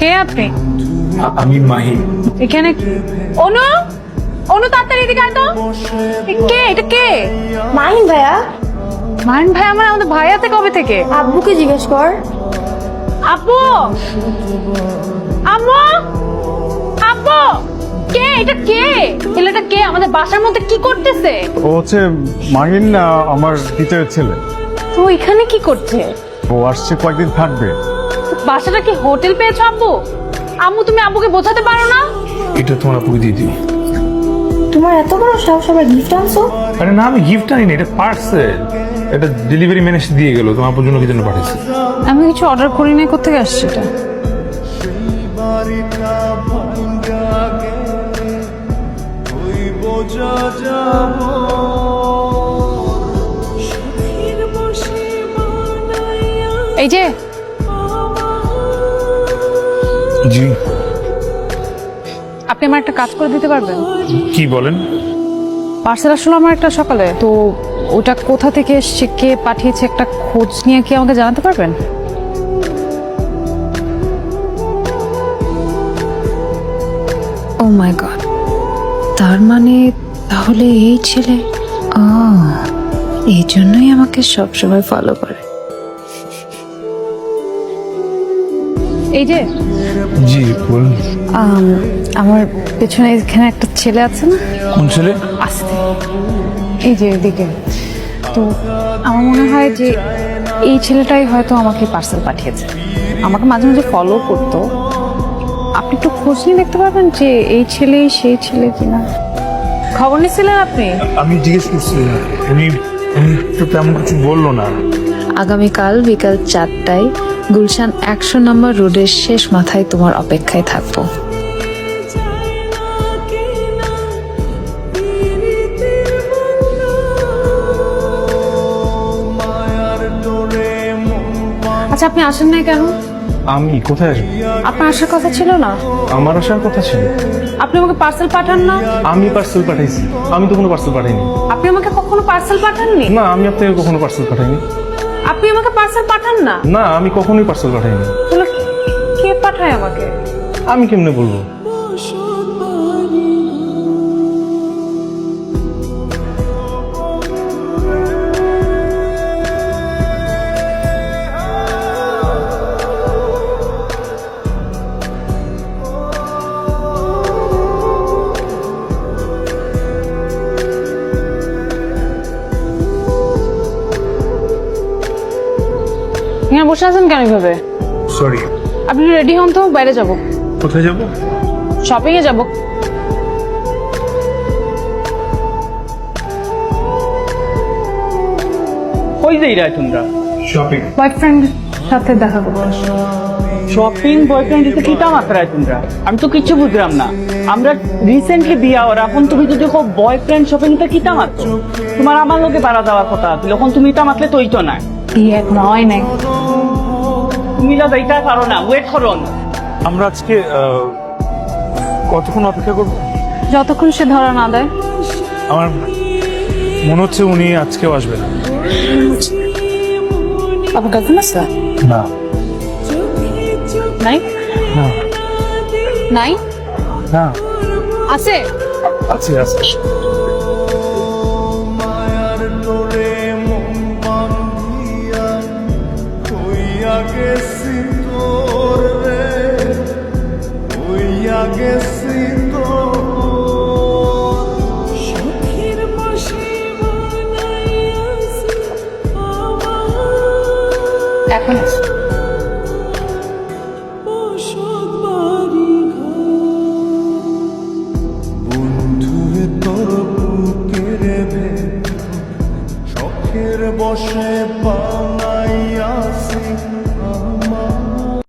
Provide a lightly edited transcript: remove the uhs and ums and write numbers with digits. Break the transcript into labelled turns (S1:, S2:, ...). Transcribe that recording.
S1: কে আপনি?
S2: আমি মাহি।
S1: এখানে অনু, অনু তাড়াতাড়ি এদিকে আয় তো। কে এটা? কে?
S3: মাহিন ভাইয়া।
S1: মাহিন ভাই আমাদের ভাইয়াতে কবে থেকে?
S3: আব্বুকে জিজ্ঞেস কর।
S1: আব্বু, আম্মু, আব্বু, কে এটা? কে ছেলেটা? কে আমাদের বাসার মধ্যে কি করতেছে?
S4: ও হচ্ছে মাহিন না, আমার টিচারের ছেলে।
S1: তো এখানে কি করছে?
S4: ও আসছে, কয়েকদিন থাকবে।
S1: বাসাটা কি হোটেল পেয়েছো আব্বু? আম্মু তুমি আব্বুকে বোঝাতে পারো না?
S2: এটা তোমার আপুকে দিয়ে দিও।
S3: তোমার এত বড় সাহস, আবার গিফট আনছো?
S2: আরে না, আমি গিফট আনিনি, এটা পার্সেল। এটা ডেলিভারি ম্যান এসে দিয়ে গেল, তোমার আপুর জন্য কি জন্য পাঠিয়েছে।
S1: আমি কিছু অর্ডার করি নাই, কোথেকে আসছে এটা? এই যে
S2: জি,
S1: আপনি আমার একটা কাজ করে দিতে পারবেন?
S2: কি বলেন?
S1: পার্সেল আসলে আমার একটা সকালে, তো ওটা কোথা থেকে এসছে, কে পাঠিয়েছে, একটা খোঁজ নিয়ে কি আমাকে জানাতে পারবেন? ও মাই গড, তার মানে তাহলে এই ছেলে, এই জন্যই আমাকে সবসময় ফলো করে। এই যে
S2: জি বলুন।
S1: আমার পেছনে এখানে একটা ছেলে আছে না?
S2: কোন ছেলে?
S1: আসতে, এই যে এদিকে। তো আমার মনে হয় যে এই ছেলেটাই হয়তো আমাকে পার্সেল পাঠিয়েছে। আমাকে মাঝে মাঝে ফলো করতো। আপনি একটু খোঁজ নিয়ে দেখতে পারবেন যে এই ছেলেই সেই ছেলে কিনা। খবর নিচ্ছিলেন আপনি?
S2: আমি জিজ্ঞেস করছি, উনি উনি তো তেমন কিছু বললো না।
S5: আগামীকাল বিকাল 4টায় গুলশান 100 নম্বর রোডের শেষ মাথায় তোমার অপেক্ষায় থাকবো।
S1: আচ্ছা, আপনি আসেন নাই কেন?
S2: আমি কোথায় আসবো?
S1: আপনার আসার কথা ছিল না?
S2: আমার আসার কথা ছিল।
S1: আপনি আমাকে পার্সেল পাঠান না?
S2: আমি পার্সেল পাঠাইছি? আমি তো কোনো পার্সেল পাঠাইনি।
S1: আপনি আমাকে কখনো পার্সেল পাঠাননি?
S2: না, আমি আপনাকে কখনো পার্সেল পাঠাইনি।
S1: আপনি আমাকে পার্সেল পাঠান না?
S2: না, আমি কখনোই পার্সেল পাঠাইনি।
S1: তাহলে কে পাঠায় আমাকে?
S2: আমি কেমনে বলবো?
S1: হ্যাঁ, বসে আছেন কেন এভাবে?
S2: সরি।
S1: আপনি রেডি হন তো, বাইরে যাব।
S2: কোথায় যাবো?
S1: শপিং এ যাব।
S6: কই যাইরা তোমরা?
S2: শপিং।
S1: বয়ফ্রেন্ড সাথে দেখা করব।
S6: শপিং বয়ফ্রেন্ড দিতে কিটা মাত্রায় তোমরা? আমি তো কিছু বুঝলাম না। আমরা রিসেন্টলি বিয়া ওর, এখন তুমি যদি দেখো বয়ফ্রেন্ড শপিং তে কিটা মাত্র? তোমার আমার লোকে পারা যাওয়ার কথা, যখন তুমি এটা মাতলে তো ইতো না।
S1: বিয়ে এখনো হয় নাই।
S6: তুমি যা যাইতে পারো না, ওয়েট করো না।
S2: আমরা আজকে কতক্ষণ অপেক্ষা করবো?
S1: যতক্ষণ সে ধরা না দেয়।
S2: আমার মনে হচ্ছে উনি আজকেও আসবে না।
S1: আপনার গার্লফ্রেন্ড আছে?
S2: না।
S1: নাই?
S2: না।
S1: নাই?
S2: না।
S1: আছে?
S2: আছে আছে।
S1: এখন
S7: তোর বুকের ভেতর শখের বসে